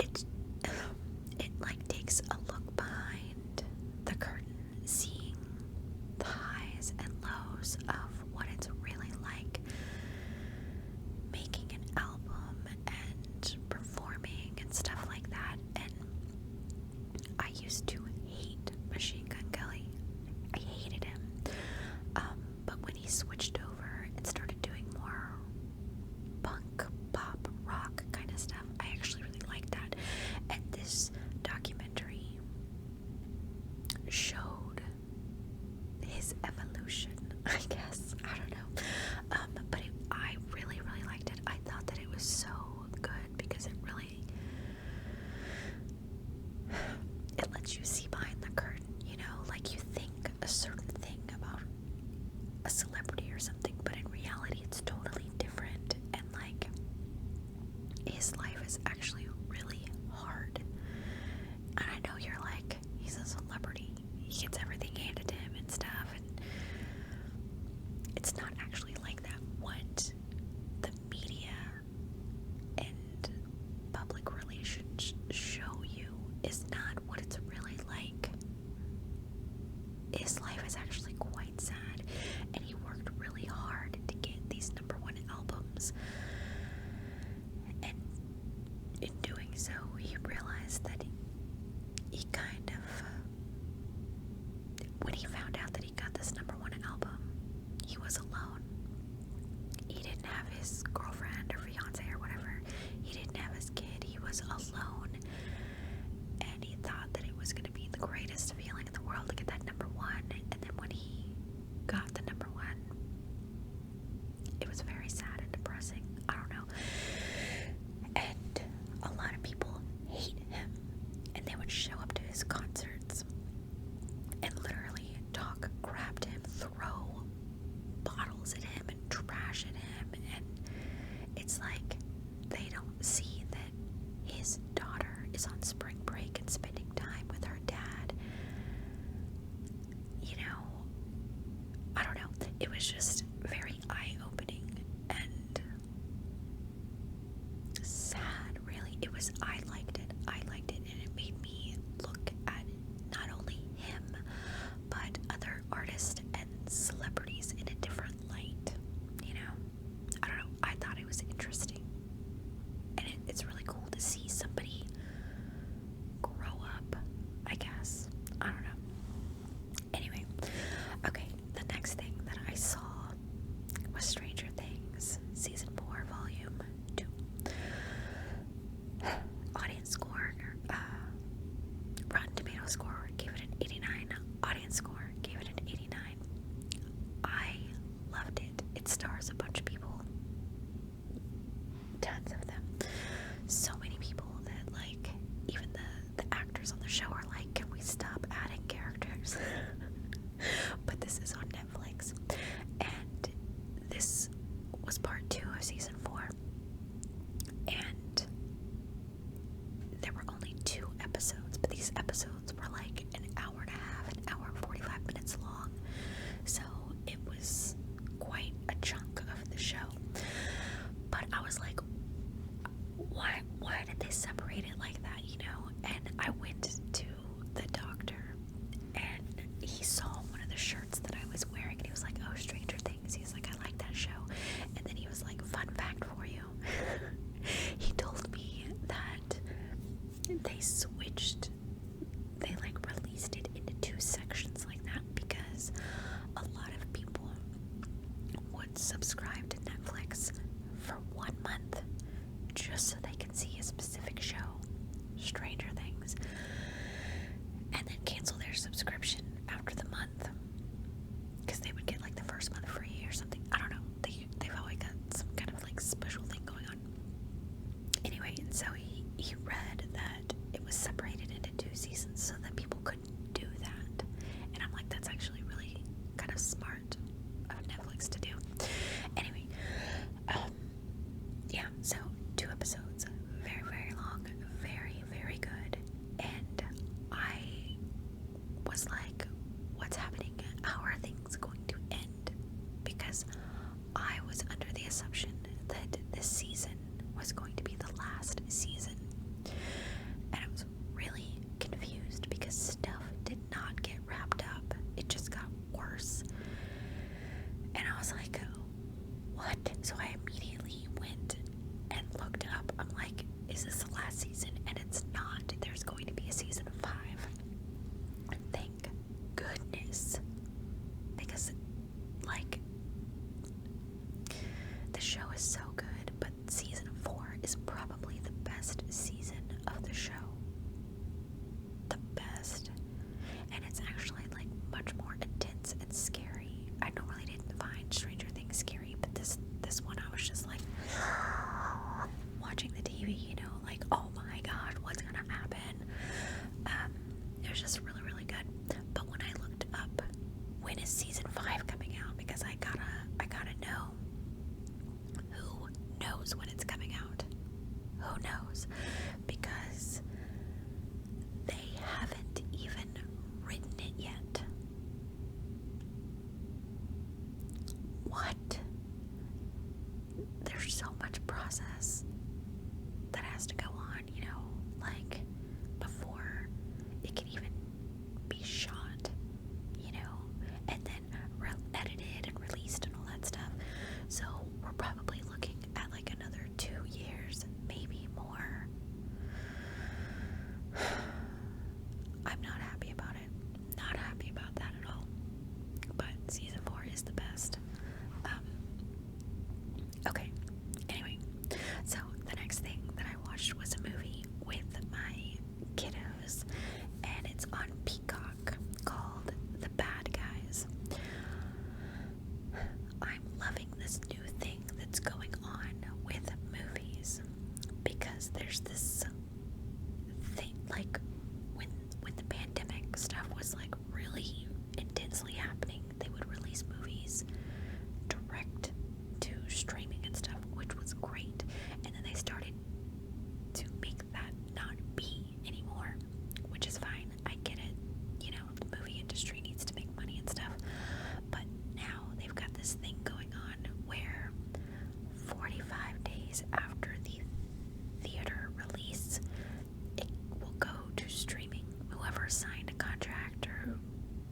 it it like takes a look behind the curtain, seeing the highs and lows of what it's really like making an album and performing and stuff like that. And I used to hate Machine Gun Kelly. I hated him. But when he switched over and started doing more punk, pop, rock kind of stuff, I actually really liked that. And this documentary showed his evolution, I guess. I don't know. But I really, really liked it. I thought that it was so good because it really, it lets you see behind the curtain, you know? Like, you think a certain thing about a celebrity or something, but in reality it's totally different. And like, his life is actually really hard. And I know you're like, he's a celebrity, he gets everything handed to him and stuff, and it's not actually like that. What the media and public relations show you is not what it's really like. His life is actually quite sad, and he worked really hard to get these #1 albums. And in doing so, he realized that he kind of, when he found out that he got this #1 album, he was alone. He didn't have his girlfriend or fiance or whatever. He didn't have his kid. He was alone. And he thought that it was going to be the greatest feeling in the world to get that #1. And then when he got the #1, it was very sad and depressing. I don't know. And a lot of people hate him. And they would show up to his concerts and literally talk crap to him, throw bottles at him and trash at him. And it's like they don't see that his daughter is on spring break and spending time with her dad. You know, I don't know. It was just very eye-opening and sad, really. I liked it. And it made me look at not only him, but other artists and celebrities in a different light. You know, I don't know. I thought it was interesting. And it's really cool to see somebody grow up, I guess. I don't know. Anyway, okay, the next thing that I saw was Stranger Things, Season 4, Volume 2. Audience score, Rotten Tomato score gave it an 89. Audience score gave it an 89. I loved it. It stars a bunch of people. Tons of them. So many people that, like, even the actors on the show are like, can we stop adding characters? But this is on Netflix. And this was part 2 of Season 4. And there were only 2 episodes, but these episodes were like an hour and a half, an hour and 45 minutes long. So it was quite a chunk of the show. But I was like, why did they separate it like that, you know? And I went to the doctor, and he saw one of the shirts that I was wearing, and he was like, oh, Stranger Things. He's like, I like that show. And then he was like, fun fact for you. He told me that they like released it into 2 sections like that because a lot of people would subscribe to Netflix for 1 month just so they can see a specific show, Stranger Things, and then cancel their subscription after the month because they would get like the first month free or something. I don't know. They've always got some kind of like special thing going on. Anyway, and so he read that it was separated into 2 seasons so that people couldn't do that. And I'm like, that's actually really kind of smart of Netflix to do. Anyway, yeah, so 2 episodes, very, very long, very, very good. And I was like, what's happening? How are things going to end? Because I was under the assumption that this season was going to be the last season. best season of the show. The best. And it's actually like much more intense and scary. I normally didn't find Stranger Things scary, but this one I was just like watching the TV, you know, like, oh my god, what's gonna happen? It was just really, really good. But when I looked up when is season 5 coming out, because I gotta know. Who knows when it's coming out? Who knows? Because they haven't even written it yet. What? There's so much process that has to go on, you know, like before it can even be shot, you know, and then edited and released and all that stuff. So we're probably looking at like another 2 years, maybe more. I'm not happy about it. Not happy about that at all. But season 4 is the best. Okay. Anyway, so the next thing that I watched was a movie with my kiddos, and it's on Peacock, called The Bad Guys. I'm loving this new thing that's going on with movies, because there's this thing, like when the pandemic stuff was like really intensely happening, they would release movies direct to streaming and stuff, which was great. And then they started to make that not be anymore, which is fine. I get it. You know, the movie industry needs to make money and stuff. But now they've got this thing going on where 45 days after the theater release, it will go to streaming. Whoever signed a contract, or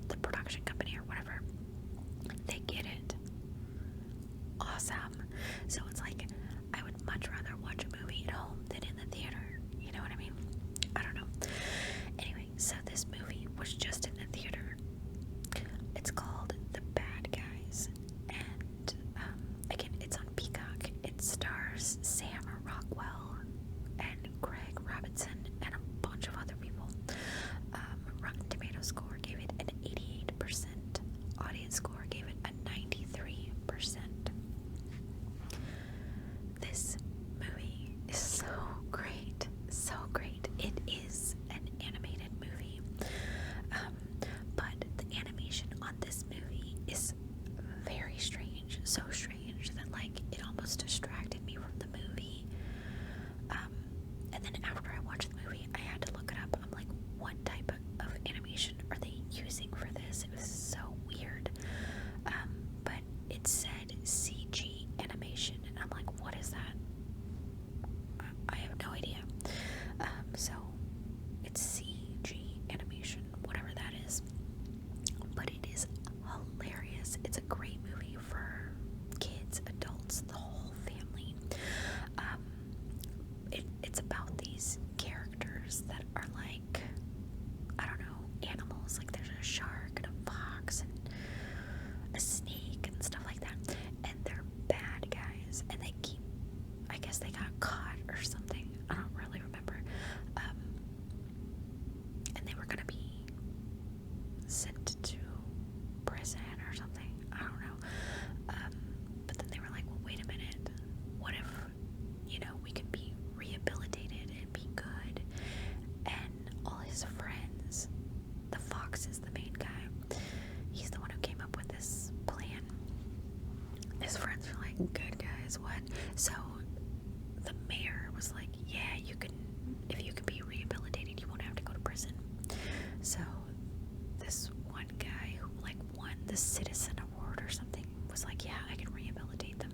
the production company or whatever, they get it. Awesome. So it's like, I would much rather watch a movie at home than in the theater. You know what I mean? I don't know. Anyway, so this movie was just in the theater. It's called The Bad Guys. And again, it's on Peacock. It stars Sam Rockwell and Craig Robinson and a bunch of other people. Rotten Tomatoes score gave it an 88%. Audience score gave it a 93%. This movie is so great. So great. It is an animated movie. But the animation on this movie is very strange. So strange that like it almost distracted me from the movie. And then after I watched the movie, I had to look it up. I'm like, what type of animation are they using for this? It was so weird. But it said CG animation, and I'm like, what is that? I have no idea. So it's CG animation, whatever that is. But it is hilarious. It's a great movie for kids, adults, the whole family. It's about these characters that are like, I don't know, animals. Like there's a shark and a fox and a snake and stuff like that. And they're bad guys. And they keep, I guess they got caught or something. I don't really remember. And they were gonna be sent to prison or something. I don't know. But then they were like, well, wait a minute. What if, you know, we could be rehabilitated and be good? And all his friends, the fox is the main guy. He's the one who came up with this plan. His friends were like, good guys, what? So the mayor was like, yeah, you can, if you can be rehabilitated, you won't have to go to prison. So this one guy who like won the Citizen Award or something was like, yeah, I can rehabilitate them.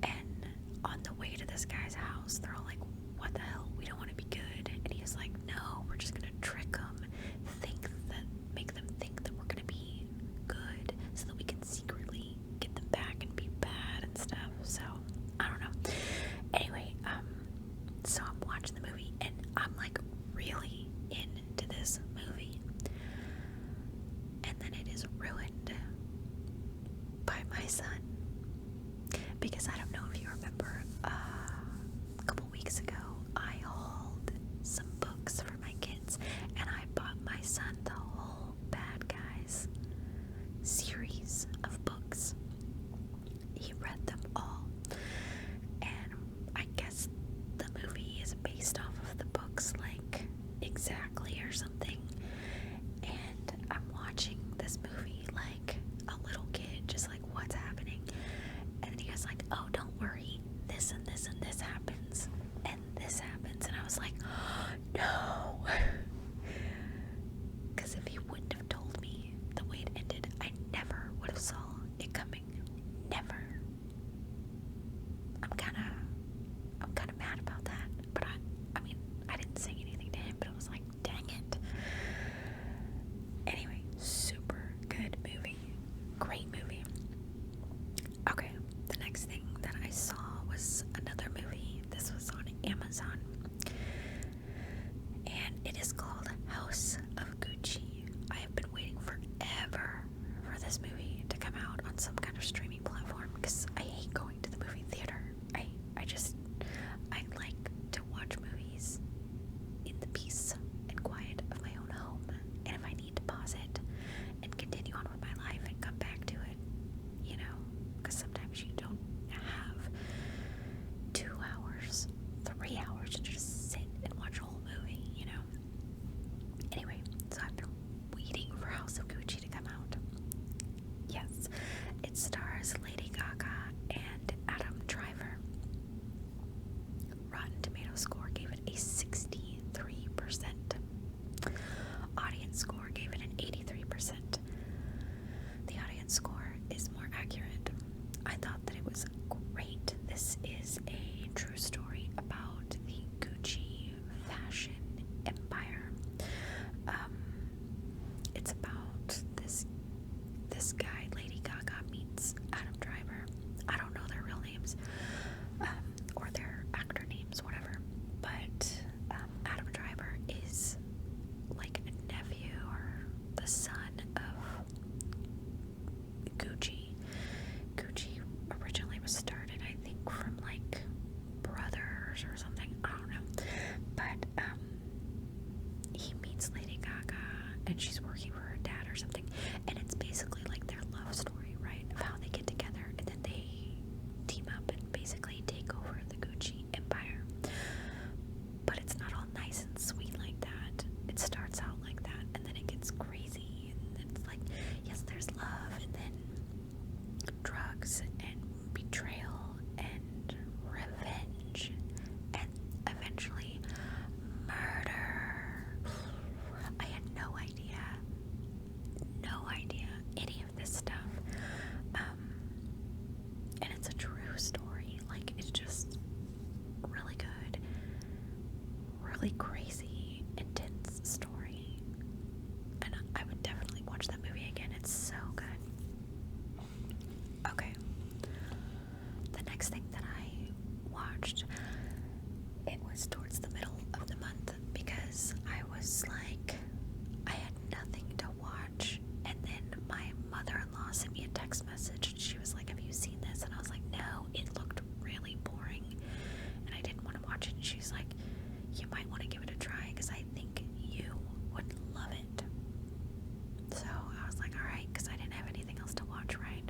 And on the way to this guy's house, they're all like, what the hell? We don't want to be good. And he was like, no, we're just gonna trick them, make them think that we're gonna be good, so that we can secretly get them back and be bad and stuff. So I don't know. Anyway, so I'm watching the movie and I'm like really into this movie, and then it is ruined by my son, because I don't know if you remember, a couple weeks ago I was like, no. Because if he wouldn't have told me the way it ended, I never would have saw it coming. Never. I'm kind of mad about that. But I mean, I didn't say anything to him, but I was like, dang it. Anyway, super good movie. Great movie. Okay, the next thing that I saw was another movie. This was on Amazon. And it is called House of Gucci. I have been waiting forever for this movie to come out on some kind of streaming platform because I hate going to the movie theater. I like to watch movies in the peace and quiet of my own home. And if I need to pause it and continue on with my life and come back to it, you know, because sometimes you don't have 2 hours, 3 hours to just sit and watch a whole movie, you know. Anyway, so I've been waiting for House of Gucci to come out. Yes, it stars Lady Gaga and Adam Driver. Rotten Tomatoes score gave it a 63%. Audience score gave it an 83%. The audience score is more accurate. I thought that it was great. This is a true story about the Gucci fashion empire. It's about this guy, Lady Gaga meets Adam Driver. I don't know their real names, or their actor names, whatever. But Adam Driver is like a nephew or the son of Gucci. Gucci originally was started, I think, from like brothers or something. I don't know. But he meets Lady Gaga and she's working for her dad or something. And it's basically like their love story, right? Of how they get together and then they team up and basically take over the Gucci empire. But it's not all nice and sweet like that. It starts out like that and then it gets crazy. And it's like, yes, there's love and then drugs and betrayal and revenge and eventually murder. I had no idea any of this stuff. And it's a true story. Like, it's just really good, really crazy, intense story. And I would definitely watch that movie again. It's so good. Okay. The next thing that I watched, it was towards the middle of the month because I was like, I had nothing to watch. And then my mother-in-law sent me a text message and she was like, have you seen this? And I was like, no, it looked really boring and I didn't want to watch it. And she's like, you might want to give it a try because I think you would love it. So I was like, alright, because I didn't have anything else to watch, right?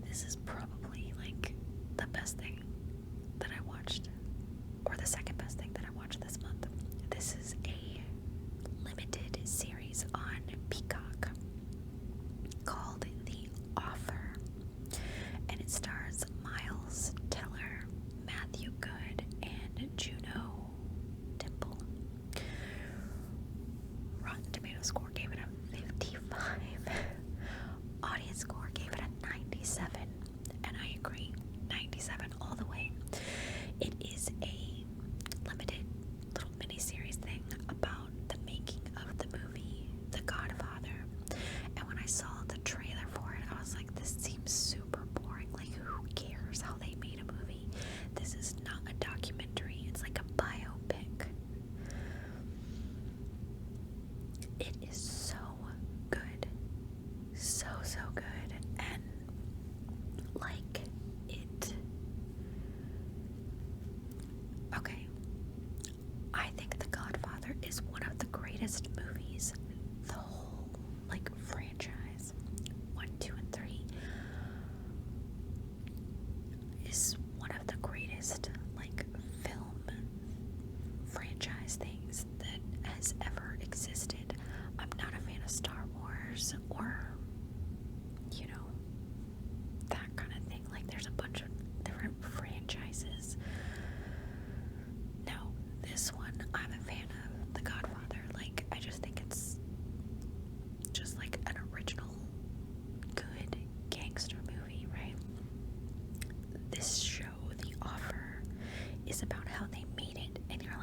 This is probably like the best thing that I watched, or the second best thing that I watched this month. This is a limited series on Peacock called The Offer, and it stars Miles Teller, Matthew Good, and Juno Temple. Rotten Tomatoes score gave it a 55. Audience score gave it a 97, and I agree, 97 all the way. It is a limited little mini-series thing about the making of the movie The Godfather.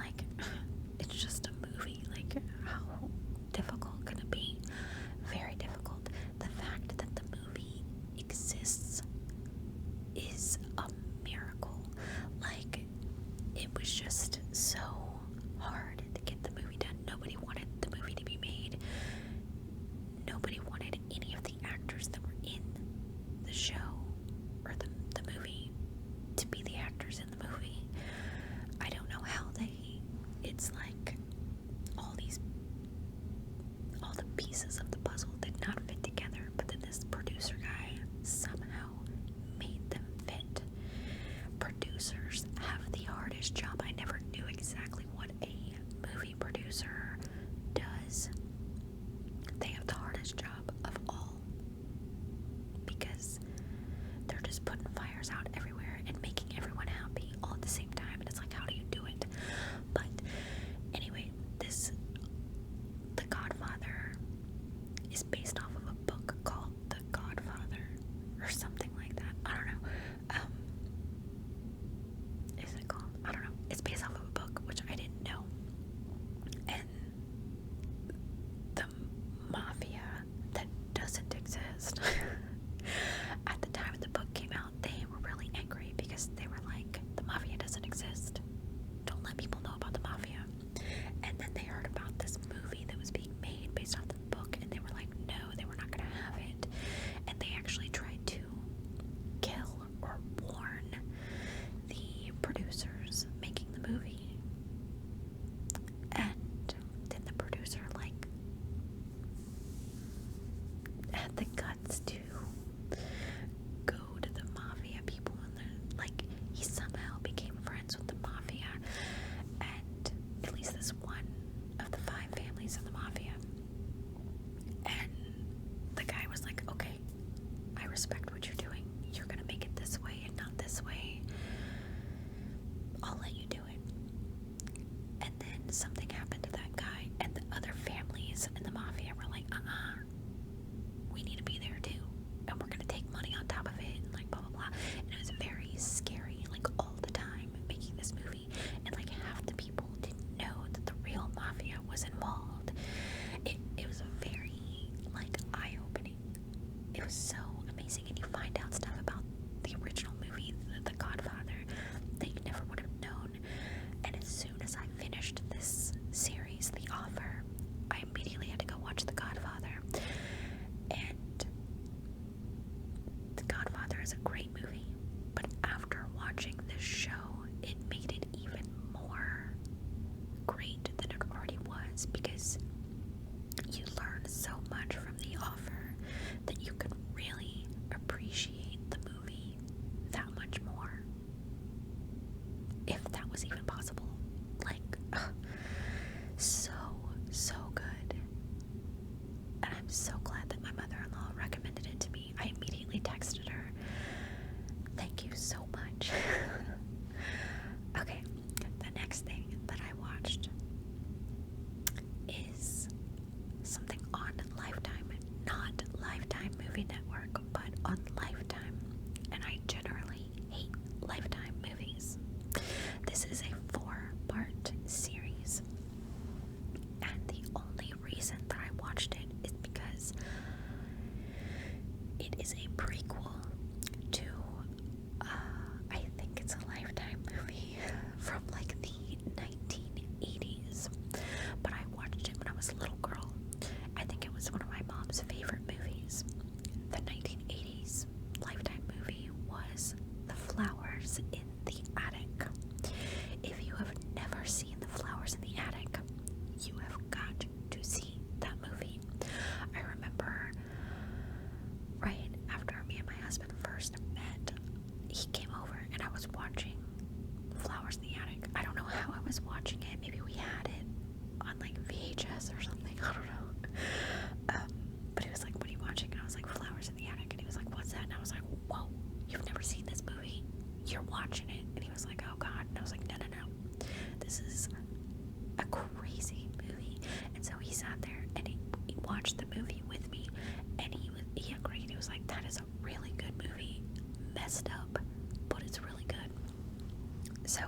like, it's just a movie. Like, how difficult can it be? Very difficult. The fact that the movie exists is a miracle. Like, it was just so hard to get the movie done. Nobody wanted the movie to be made. Nobody wanted any of the actors that were in the show or the movie to be the actors in the movie. I don't know how it's like all the pieces of the puzzle did not fit together, but then this producer guy somehow made them fit. Producers have the hardest job. I never knew exactly what a movie producer does. They have the hardest job of all, because they're just putting fires out everywhere and making everyone happy all at the same time, and it's like, how do you do it? But anyway, The Godfather is based off of a book called The Godfather or something like that. I don't know. Is it called? I don't know. It's based off of a book, which I didn't know. And the mafia that doesn't exist. At the time the book came out, they were really angry because they were like, the mafia doesn't exist. Don't let people know about the mafia. And then they heard about this movie that was being made based off the book, and they were like, no, they were not going to have it. And they actually tried to kill or warn the producers making the movie. And then the producer, like, had the guts to go to the mafia people, and like, he somehow became friends with the mafia, and at least this one of the 5 families in the mafia. And the guy was like, okay, I respect what you're doing. You're gonna make it this way and not this way. I'll let you do it. And then something happened to that guy, and the other families in the mafia were like, we need to be there too, and we're gonna take money on top of it, and like blah blah blah. And it was very scary, like all the time making this movie, and like half the people didn't know that the real mafia was involved. It was very like eye-opening. It was so amazing, and you find out stuff about the original movie, The Godfather, that you never would have known. And as soon as I finished this series, The Offer, I immediately had to go watch The Godfather. And The Godfather is a great movie, but after watching this show, it made it even more great than it already was, because you learn so much from The Offer that you can really appreciate the movie that much more, if that was even possible. Like, so good. And I'm so glad that my mother-in-law recommended it to me. I immediately texted her, thank you so much. Okay, the next thing that I watched is something on Lifetime, not Lifetime Movie Network, but on Lifetime. And I generally hate Lifetime movies. This is a 4-part series, and the only reason that I watched it is because it is a prequel to, I think it's a Lifetime movie from like the 1980s, but I watched it when I was a little girl. I think it was one of my mom's favorite movies. The 1980s Lifetime movie was The Flowers in the Attic. If you have never seen The Flowers in the Attic, you have got to see that movie. I remember right after me and my husband first met, he came over and I was watching Flowers in the Attic. I don't know how I was watching it. Maybe we had it on like VHS or something. I don't know. But he was like, what are you watching? And I was like, Flowers in the Attic. And he was like, what's that? And I was like, whoa, you've never seen this movie? You're watching it. And he was like, oh God. And I was like, no. This is a crazy movie. And so he sat there and he watched the movie with me, and he agreed. He was like, that is a really good movie. Messed up, but it's really good. So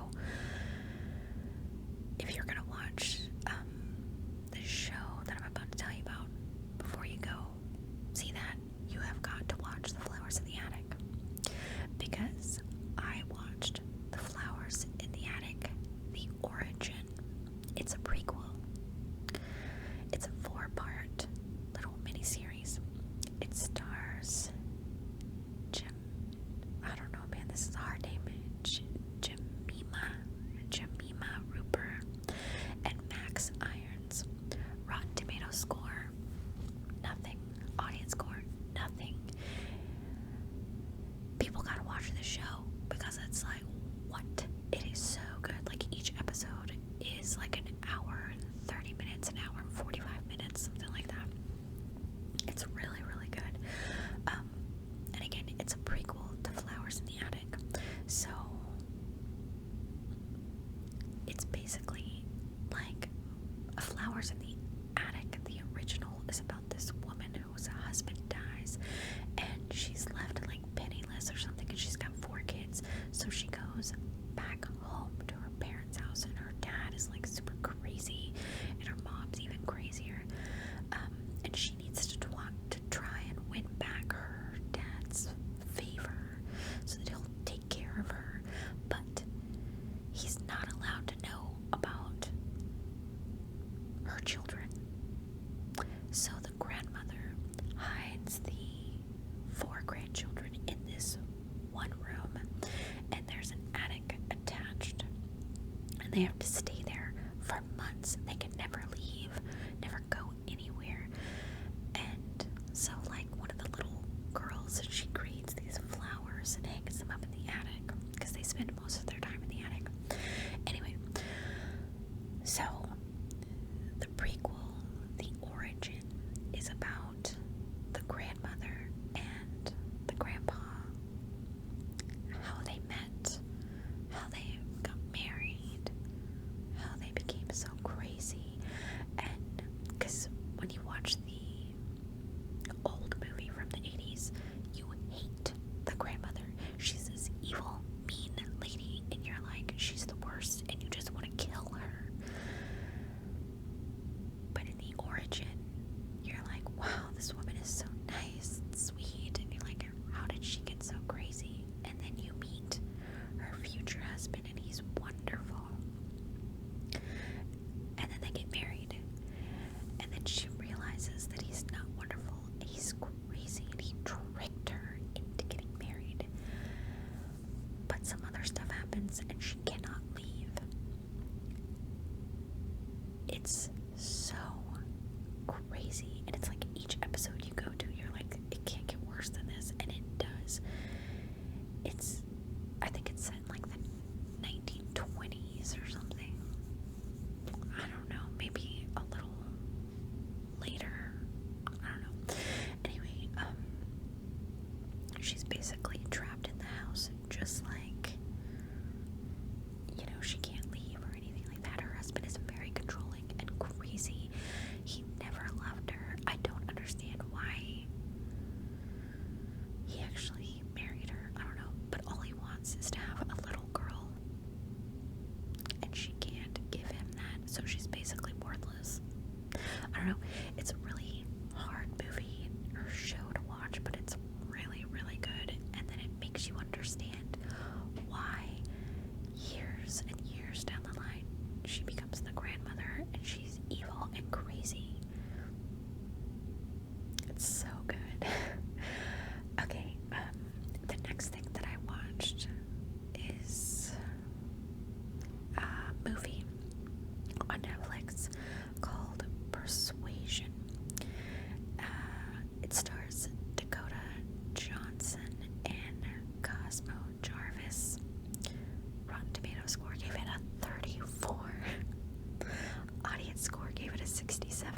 it's basically like Flowers in the Attic. The original is about this woman whose husband dies, and she's left like penniless or something, and she's got 4 kids. So she goes back home to her parents' house, and her dad is like super crazy, and her mom's even crazier. And she needs to try and win back her dad's favor so that he'll take care of her. But he's not allowed to know about her children. So the grandmother hides the 4 grandchildren in this one room, and there's an attic attached, and they have to stay there for months. They can never leave, never go anywhere. And so like one of the little girls, she creates these flowers and hangs them up in the attic because they spend most of their time in the attic. Anyway, so the prequel, the origin, is about the grandmother and the grandpa, how they met, how they got married, how they became so crazy. And because when you watch the old movie from the 80s, you hate the grandmother. She's this evil, mean lady, and you're like, she's the worst, and you just want to kill her. But in the origin, you're like, wow, this woman is so nice and sweet, and you're like, how did she get so crazy? And then you meet her future husband, and he's wonderful. And then they get married, and then she realizes that he's not wonderful, he's crazy, and he tricked her into getting married. But some other stuff happens, and she cannot leave. It's so crazy, and it's like each episode you go to, you're like, it can't get worse than this, and it does. I think it's set in like the 1920s or something. I don't know, maybe a little later. I don't know. Anyway, she's basically trapped in the house, just like, she can't leave or anything like that. Her husband is very controlling and crazy. He never loved her. I don't understand why he actually married her. I don't know. But all he wants is to have a little girl. And she can't give him that. So she's basically worthless. I don't know. It's a really hard movie or show to watch, but it's really, really good. And then it makes you understand why years and years down the line she becomes the grandmother and she's evil and crazy. It's so good. Okay, the next thing that I watched is a movie on Netflix called Persuasion. It stars Dakota Johnson and Cosmo Jarvis. Rotten Tomatoes score gave it a 34. Audience score gave it a 67.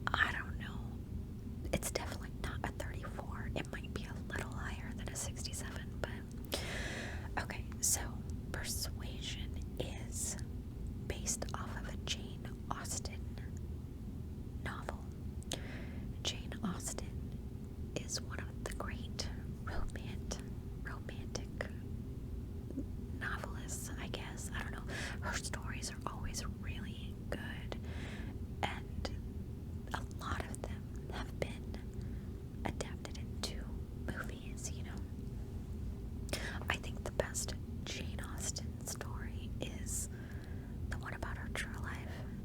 I don't know. It's definitely not a 34. It might be a little higher than a 67, but okay, so Persuasion is based off of a Jane Austen novel. Jane Austen is one of the great romantic novelists, I guess. I don't know. Her stories are always really good, and a lot of them have been adapted into movies, I think the best Jane Austen story is the one about her true life,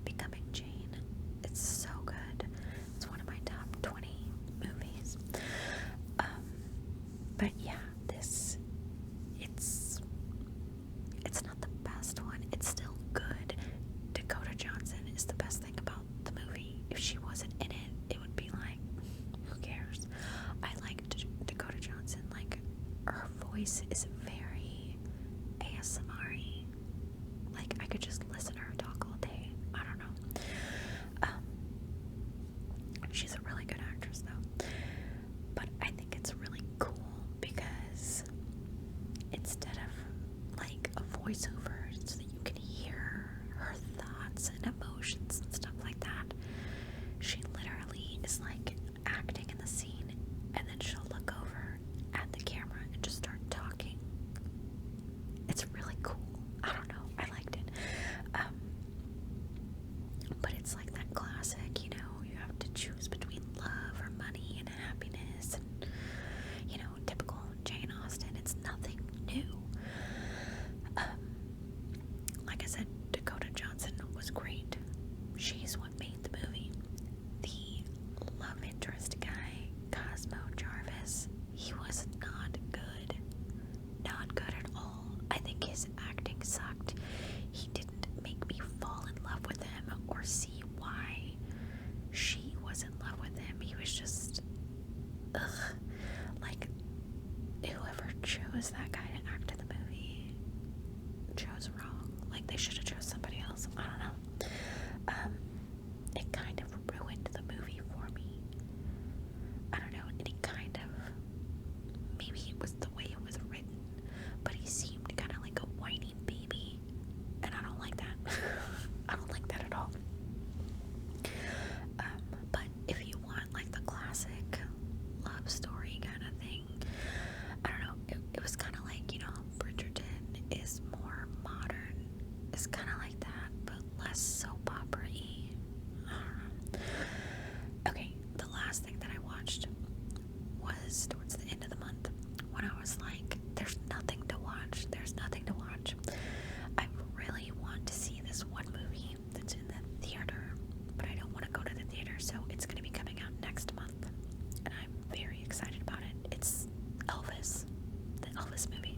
becoming Jane. It's so good. It's one of my top 20 movies. But yeah, it's not the best one. It's still good. Dakota Johnson is the best thing about the movie. If she wasn't in it, it would be like, who cares? I like Dakota Johnson. Like, her voice is very ASMR-y. Like, I could just listen to her talk all day. I don't know. She's a really good actress, though. But I think it's really cool because instead of voiceover so that you can hear her thoughts and emotions and stuff like that. She literally is like acting in the scene, and then she'll look over at the camera and just start talking. It's really cool. I don't know. I liked it. But it's like that classic, you know, you have to choose between love or money and happiness, and, you know, typical Jane Austen. It's nothing new. Like I said, Dakota Johnson was great. She's what made the movie. The love interest guy, Cosmo Jarvis, he was not good. Not good at all. I think his acting sucked. He didn't make me fall in love with him or see why she was in love with him. He was just, ugh. Like, whoever chose that guy to act in the movie chose wrong. Like, they should have chose somebody else. I don't know. It kind of ruined the movie for me. I don't know. And it kind of, maybe it was the way it was written, but he seemed kind of like a whiny baby, and I don't like that. I don't like that at all. But if you want like the classic love story kind of thing, I don't know, it was kind of like, you know, Bridgerton is more modern. It's kind of like that, but less soap opera-y. I don't know. Okay, the last thing that I watched was towards the end of the month, when I was like, there's nothing to watch. There's nothing to watch. I really want to see this one movie that's in the theater, but I don't want to go to the theater, so it's going to be coming out next month, and I'm very excited about it. It's Elvis, the Elvis movie.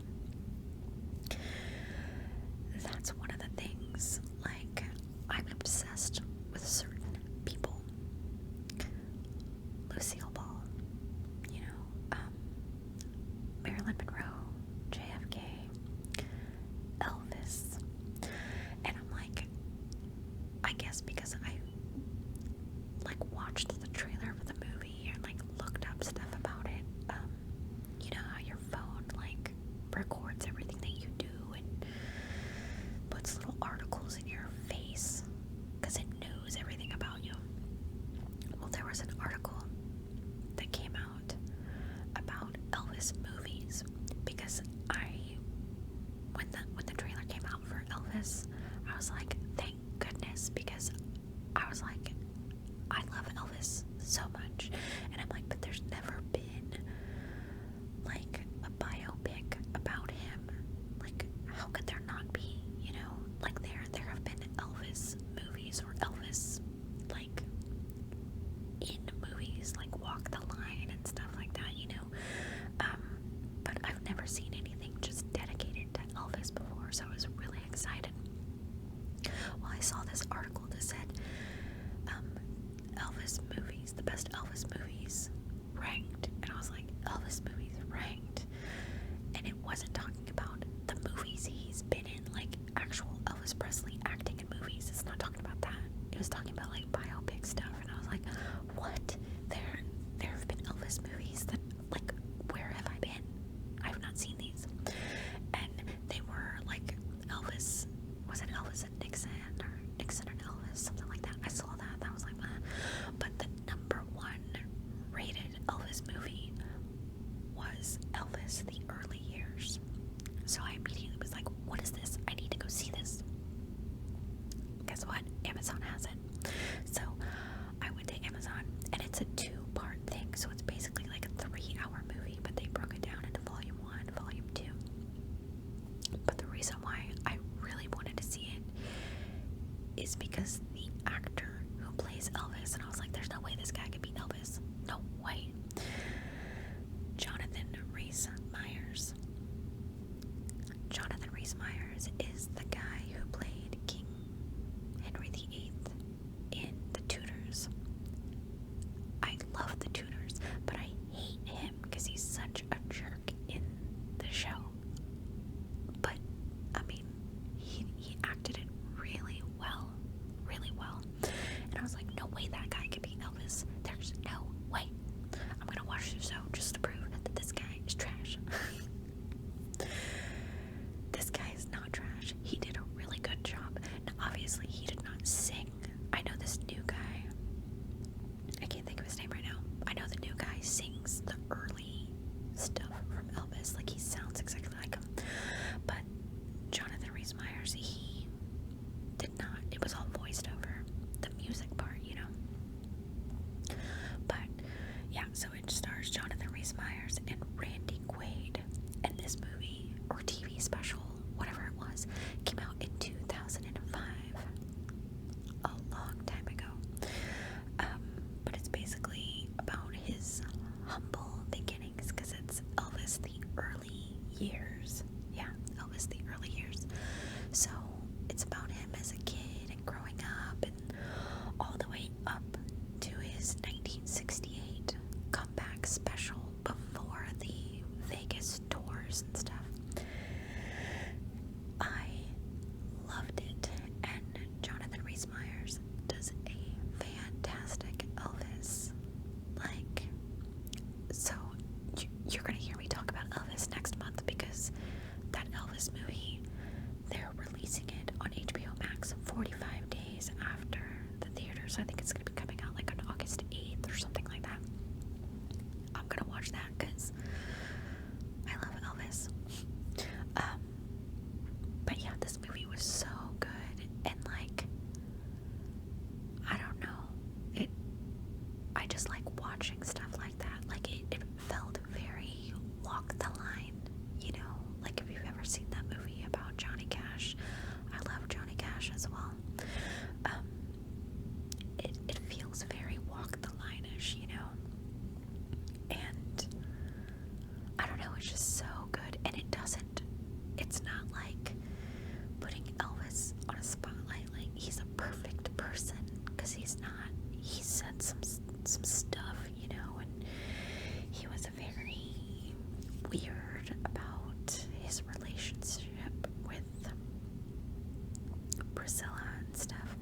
That's one of the things, like, I'm obsessed with certain people. Lucille Ball, you know, Marilyn Monroe, JFK, Elvis, and I'm like, I guess because I like watched the trailer for the movie and like looked up stuff about it. You know how your phone like records everything that you do and puts little articles in your face because it knows everything about you. Well, there was an article that came out about Elvis movies, because when the trailer came out for Elvis, I was like, thank goodness, because I was like, I love Elvis so much, and I'm like, but there's never been like a biopic about him. Like, how could there not be? You know, like there have been Elvis movies or Elvis like in movies like Walk the Line and stuff like that, you know. But I've never seen anything just dedicated to Elvis before, so I was really excited. Well, I saw this article that said Elvis movies, the best Elvis movies ranked, and I was like, Elvis movies ranked, and it wasn't talking about the movies he's been in, like actual Elvis Presley acting in movies. It's not talking about that. It was talking about like biopic stuff, and I was like, what? There have been Elvis movies that, like, where have I been? I have not seen these. And they were like Elvis, was it Elvis and Nixon, or Nixon and Elvis, something like that. I saw that. That was like, but the number one rated Elvis movie was Elvis: The Early Years. So I immediately was like, what is this? I need to go see this. Guess what? Amazon has it. So I went to Amazon, and it's a 2-part thing. So it's basically like a 3-hour movie, but they broke it down into volume 1, volume 2. But the reason why I really wanted to see it is because the actor who plays Elvis, and I was like, there's no way this guy could be Elvis. No way. Jonathan Rhys Meyers. Jonathan Rhys Meyers is the guy who played King Henry VIII in The Tudors. I love The Tudors, but I hate him because he's such a jerk in the show. But, I mean, he acted it really well. Really well. And I was like, no way that guy could be Elvis. There's no way. I'm gonna watch the show just to prove that this guy is trash. This guy is not trash. But yeah, this movie was so good, and like, I don't know, I just like watching stuff like that. Like, it felt very Walk the Line, you know? Like, if you've ever seen that movie about Johnny Cash, I love Johnny Cash as well. It feels very Walk the Line-ish, you know? And I don't know, it's just so good, and it's not like putting Elvis on a spotlight, like he's a perfect person, because he's not. He said some stuff, you know, and he was very weird about his relationship with Priscilla and stuff.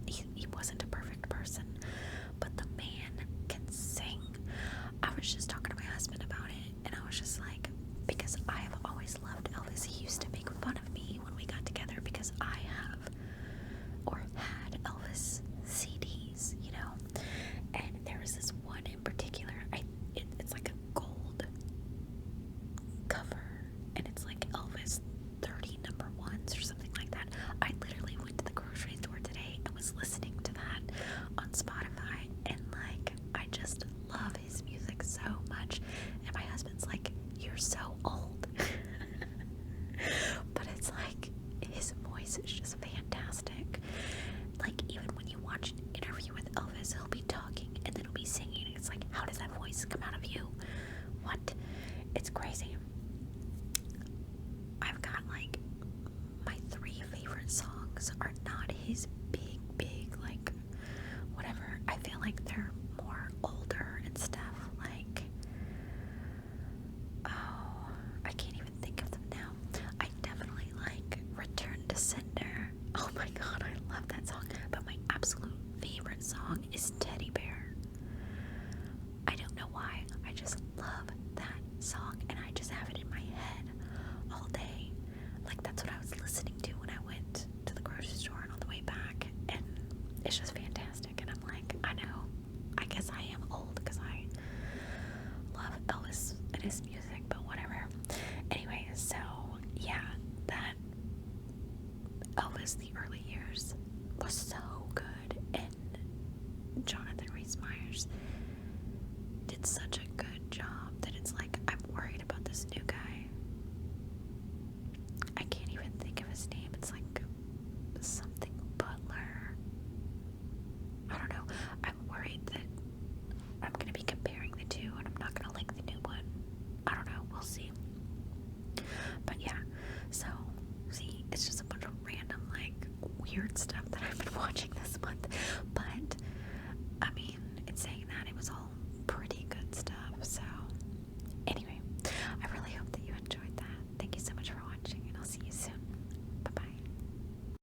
He wasn't a perfect person, but the man can sing. I was just talking to my husband about it, and I was just like, because I have always loved Elvis. He used to make fun of me when we got together because I have or had Elvis CDs, you know. And there was this one in particular. It's like a gold cover, and it's like Elvis 30 number ones or something like that. I literally went to the grocery store today and was listening to that on Spotify, and like, I just love his music so much. And my husband's like, "You're so old." But it's like, his voice is just fantastic. Like, even when you watch an interview with Elvis, he'll be talking and then he'll be singing, and it's like, how does that voice come out of you? What? It's crazy. I've got like, my 3 favorite songs are not his big, like, whatever. I feel like they're more older and stuff. Like, oh, I can't even think of them now. I definitely like Return to Sender. Oh my god, I love that song. But my absolute favorite song is Teddy Bear. I don't know why. I just love that song, and I just have it in my head all day. Like, that's what I was listening to when I went to the grocery store and on the way back, and it's just fantastic. And I'm like, I know, I guess I am old because I love Elvis and his music, but whatever. Anyway, so yeah, that Elvis, the early